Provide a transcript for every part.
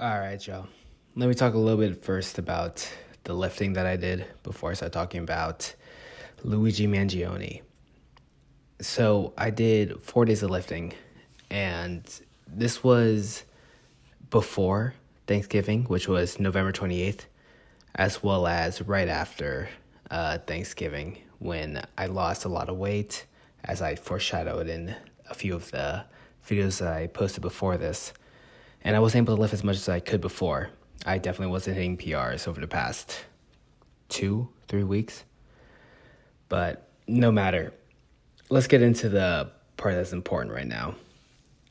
All right, Joe. Let me talk a little bit first about the lifting that I did before I start talking about Luigi Mangioni. So I did 4 days of lifting, and this was before Thanksgiving, which was November 28th, as well as right after Thanksgiving when I lost a lot of weight, as I foreshadowed in a few of the videos that I posted before this. And I wasn't able to lift as much as I could before. I definitely wasn't hitting PRs over the past 2-3 weeks. But no matter. Let's get into the part that's important right now.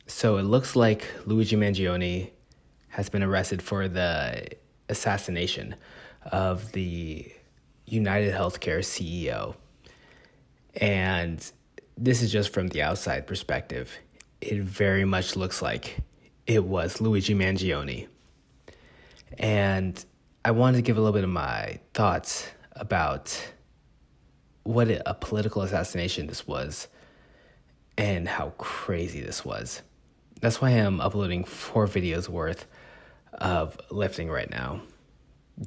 So it looks like Luigi Mangioni has been arrested for the assassination of the United Healthcare CEO. And this is just from the outside perspective. It very much looks like it was Luigi Mangioni. And I wanted to give a little bit of my thoughts about what a political assassination this was and how crazy this was. That's why I'm uploading 4 videos worth of lifting right now,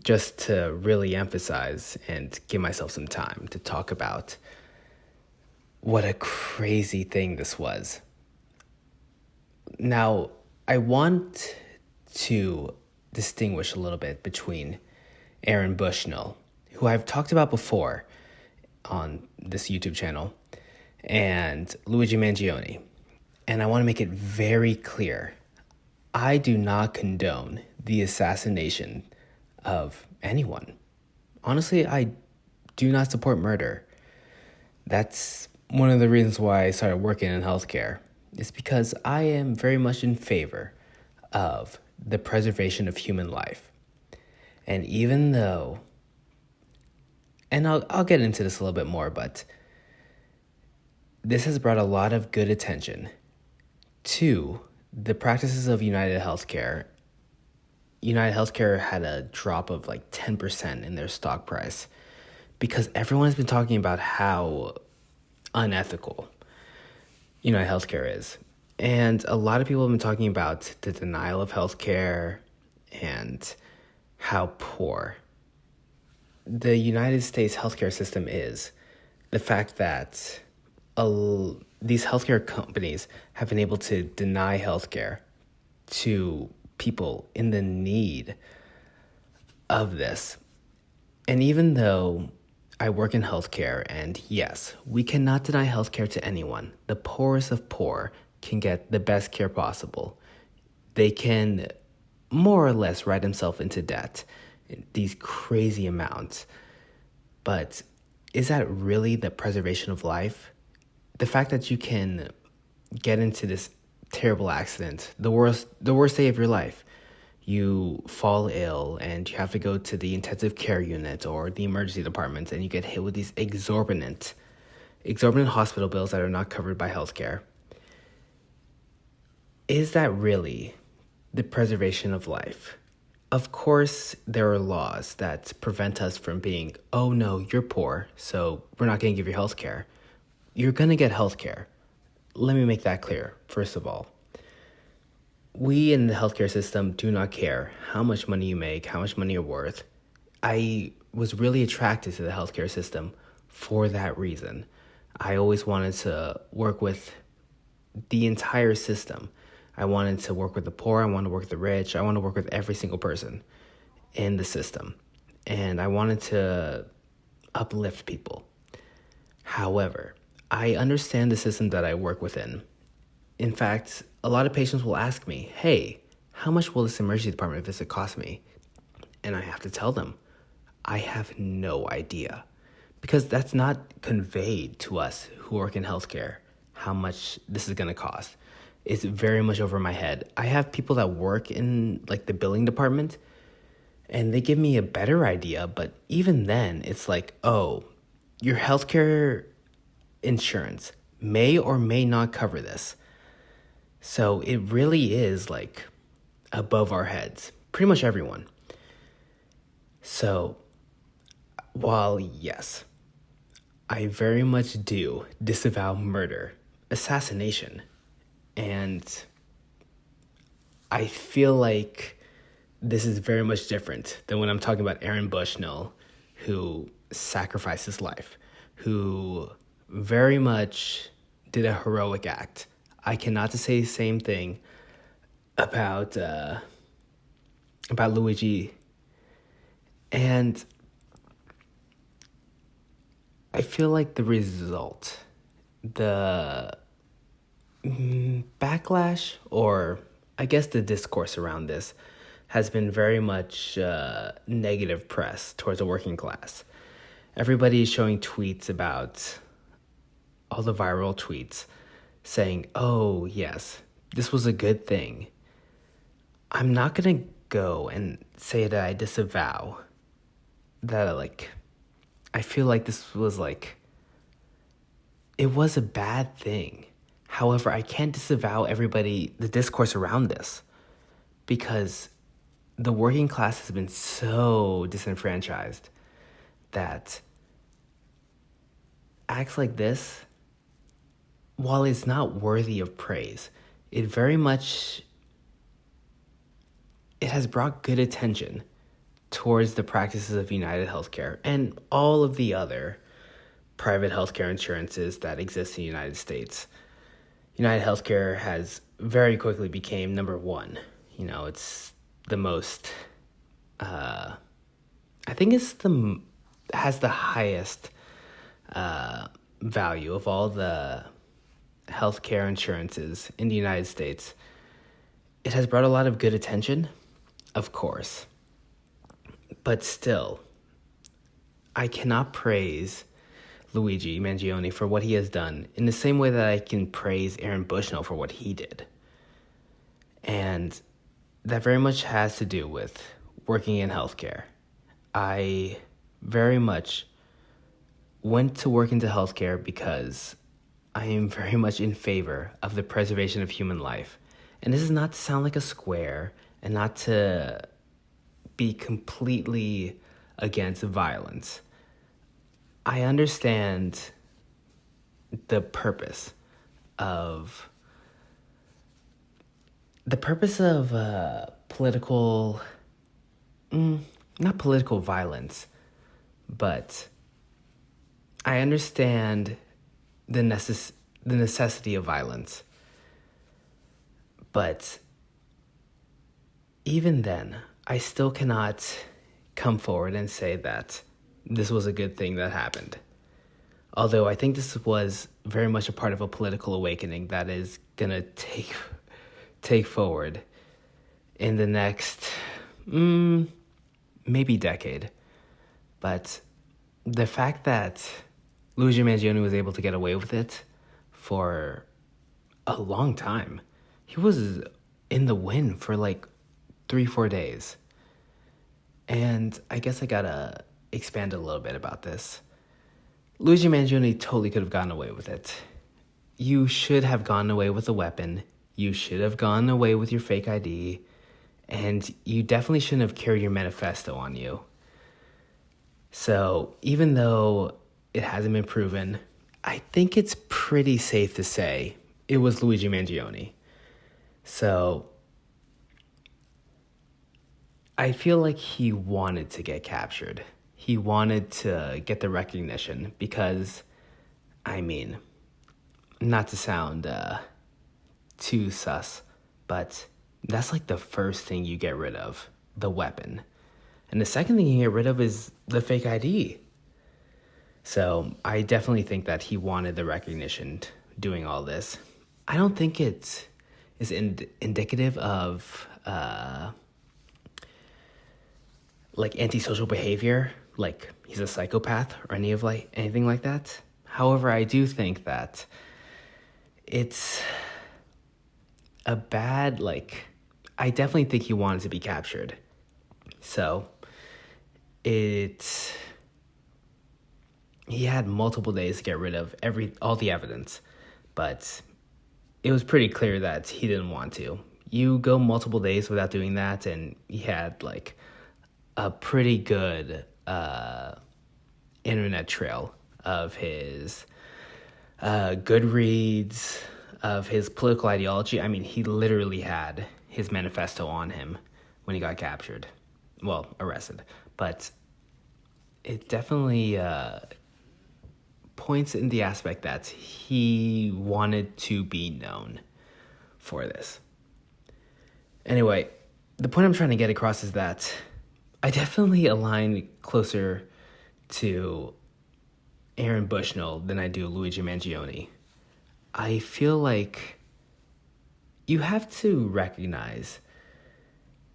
just to really emphasize and give myself some time to talk about what a crazy thing this was. Now, I want to distinguish a little bit between Aaron Bushnell, who I've talked about before on this YouTube channel, and Luigi Mangioni. And I want to make it very clear, I do not condone the assassination of anyone. Honestly, I do not support murder. That's one of the reasons why I started working in healthcare. It's because I am very much in favor of the preservation of human life. And even though, and I'll get into this a little bit more, but this has brought a lot of good attention to the practices of United Healthcare. United Healthcare had a drop of like 10% in their stock price because everyone has been talking about how unethical United Healthcare is. And a lot of people have been talking about the denial of healthcare and how poor the United States healthcare system is. The fact that these healthcare companies have been able to deny healthcare to people in the need of this. And even though I work in healthcare, and yes, we cannot deny healthcare to anyone. The poorest of poor can get the best care possible. They can more or less write themselves into debt, these crazy amounts. But is that really the preservation of life? The fact that you can get into this terrible accident, the worst day of your life, you fall ill and you have to go to the intensive care unit or the emergency department, and you get hit with these exorbitant hospital bills that are not covered by healthcare. Is that really the preservation of life? Of course, there are laws that prevent us from being, oh no, you're poor, so we're not going to give you healthcare. You're going to get healthcare. Let me make that clear, first of all. We in the healthcare system do not care how much money you make, how much money you're worth. I was really attracted to the healthcare system for that reason. I always wanted to work with the entire system. I wanted to work with the poor, I wanted to work with the rich, I wanted to work with every single person in the system. And I wanted to uplift people. However, I understand the system that I work within. In fact, a lot of patients will ask me, hey, how much will this emergency department visit cost me? And I have to tell them, I have no idea. Because that's not conveyed to us who work in healthcare, how much this is going to cost. It's very much over my head. I have people that work in like the billing department, and they give me a better idea. But even then, it's like, oh, your healthcare insurance may or may not cover this. So it really is like above our heads, pretty much everyone. So while yes, I very much do disavow murder, assassination, and I feel like this is very much different than when I'm talking about Aaron Bushnell, who sacrificed his life, who very much did a heroic act. I cannot say the same thing about Luigi. And I feel like the result, the backlash, or I guess the discourse around this, has been very much negative press towards the working class. Everybody is showing tweets about all the viral tweets saying, oh, yes, this was a good thing. I'm not going to go and say that I disavow that, I feel like this was, it was a bad thing. However, I can't disavow the discourse around this, because the working class has been so disenfranchised that acts like this, while it's not worthy of praise, it has brought good attention towards the practices of United Healthcare and all of the other private healthcare insurances that exist in the United States. United Healthcare has very quickly became number one. It's the most, I think has the highest value of all the healthcare insurances in the United States. It has brought a lot of good attention, of course, but still, I cannot praise Luigi Mangioni for what he has done in the same way that I can praise Aaron Bushnell for what he did. And that very much has to do with working in healthcare. I very much went to work into healthcare because I am very much in favor of the preservation of human life. And this is not to sound like a square and not to be completely against violence. I understand the purpose of political, not political violence, but I understand the necessity of violence. But even then, I still cannot come forward and say that this was a good thing that happened. Although I think this was very much a part of a political awakening that is going to take forward in the next, maybe decade. But the fact that Luigi Mangioni was able to get away with it for a long time. He was in the win for 3-4 days. And I guess I gotta expand a little bit about this. Luigi Mangioni totally could have gotten away with it. You should have gone away with a weapon. You should have gone away with your fake ID. And you definitely shouldn't have carried your manifesto on you. So even though it hasn't been proven, I think it's pretty safe to say it was Luigi Mangioni. So I feel like he wanted to get captured. He wanted to get the recognition because, not to sound too sus, but that's the first thing you get rid of, the weapon. And the second thing you get rid of is the fake ID. So I definitely think that he wanted the recognition doing all this. I don't think it is indicative of antisocial behavior, like he's a psychopath or anything like that. However, I do think that it's a bad, I definitely think he wanted to be captured. So he had multiple days to get rid of all the evidence, but it was pretty clear that he didn't want to. You go multiple days without doing that, and he had a pretty good internet trail of his Goodreads, of his political ideology. He literally had his manifesto on him. when he got captured. Well, arrested. But it definitely points in the aspect that he wanted to be known for this. Anyway, the point I'm trying to get across is that I definitely align closer to Aaron Bushnell than I do Luigi Mangioni. I feel like you have to recognize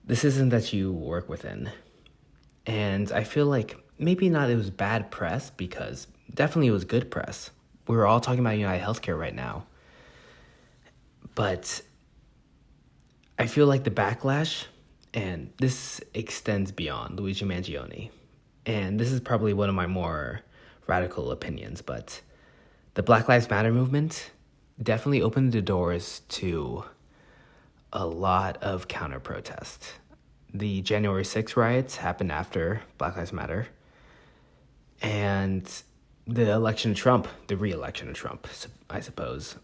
this isn't that you work within. And I feel like maybe not it was bad press, because definitely it was good press. We're all talking about United Healthcare right now. But I feel like the backlash, and this extends beyond Luigi Mangioni, and this is probably one of my more radical opinions, but the Black Lives Matter movement definitely opened the doors to a lot of counter-protest. The January 6th riots happened after Black Lives Matter, and the election of Trump, the re-election of Trump, I suppose,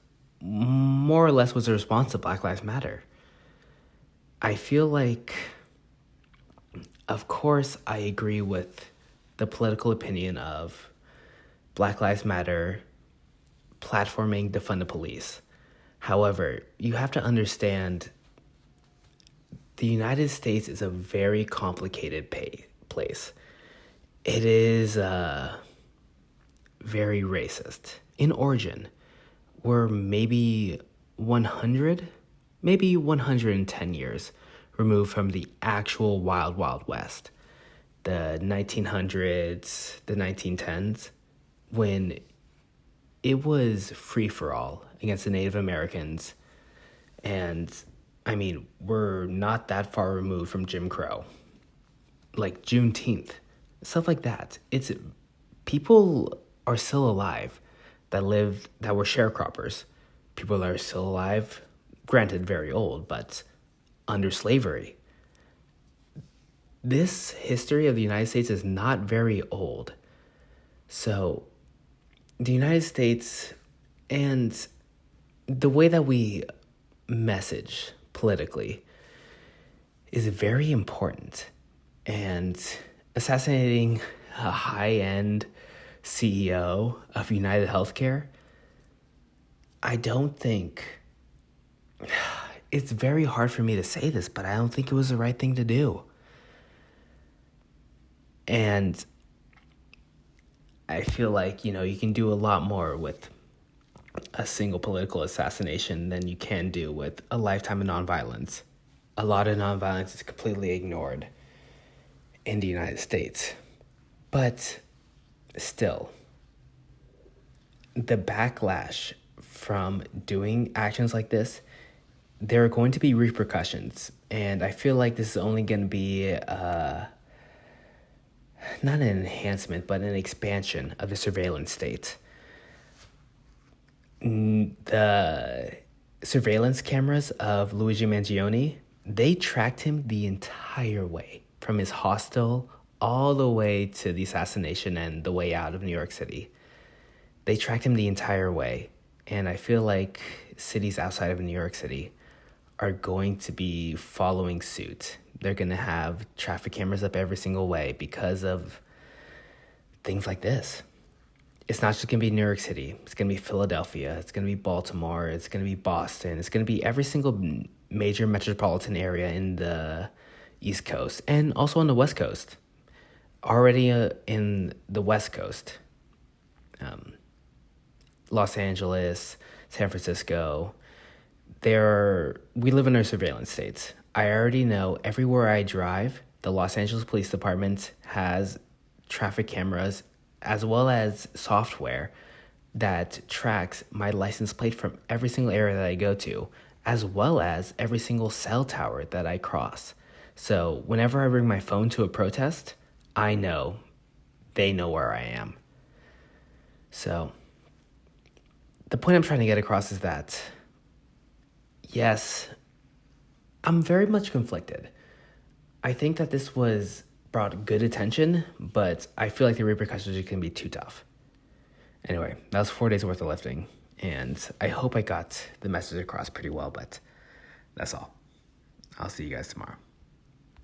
more or less was a response to Black Lives Matter. I feel like, of course, I agree with the political opinion of Black Lives Matter platforming defund the police. However, you have to understand the United States is a very complicated place. It is very racist in origin. We're maybe 110 years removed from the actual Wild Wild West, the 1900s, the 1910s, when it was free for all against the Native Americans. And I mean, we're not that far removed from Jim Crow, like Juneteenth, stuff like that. It's people are still alive that were sharecroppers. People that are still alive, granted very old, but under slavery. This history of the United States is not very old. So the United States and the way that we message politically is very important. And assassinating a high-end CEO of United Healthcare, I don't think... It's very hard for me to say this, but I don't think it was the right thing to do. And I feel like, you can do a lot more with a single political assassination than you can do with a lifetime of nonviolence. A lot of nonviolence is completely ignored in the United States. But still, the backlash from doing actions like this, there are going to be repercussions. And I feel like this is only going to be not an enhancement, but an expansion of the surveillance state. The surveillance cameras of Luigi Mangioni, they tracked him the entire way, from his hostel all the way to the assassination and the way out of New York City. They tracked him the entire way. And I feel like cities outside of New York City are going to be following suit. They're going to have traffic cameras up every single way because of things like this. It's not just going to be New York City. It's going to be Philadelphia. It's going to be Baltimore. It's going to be Boston. It's going to be every single major metropolitan area in the East Coast and also on the West Coast. Already in the West Coast. Los Angeles, San Francisco. We live in our surveillance states. I already know everywhere I drive, the Los Angeles Police Department has traffic cameras as well as software that tracks my license plate from every single area that I go to, as well as every single cell tower that I cross. So whenever I bring my phone to a protest, I know they know where I am. So the point I'm trying to get across is that, yes, I'm very much conflicted. I think that this brought good attention, but I feel like the repercussions can be too tough. Anyway, that was 4 days worth of lifting, and I hope I got the message across pretty well, but that's all. I'll see you guys tomorrow.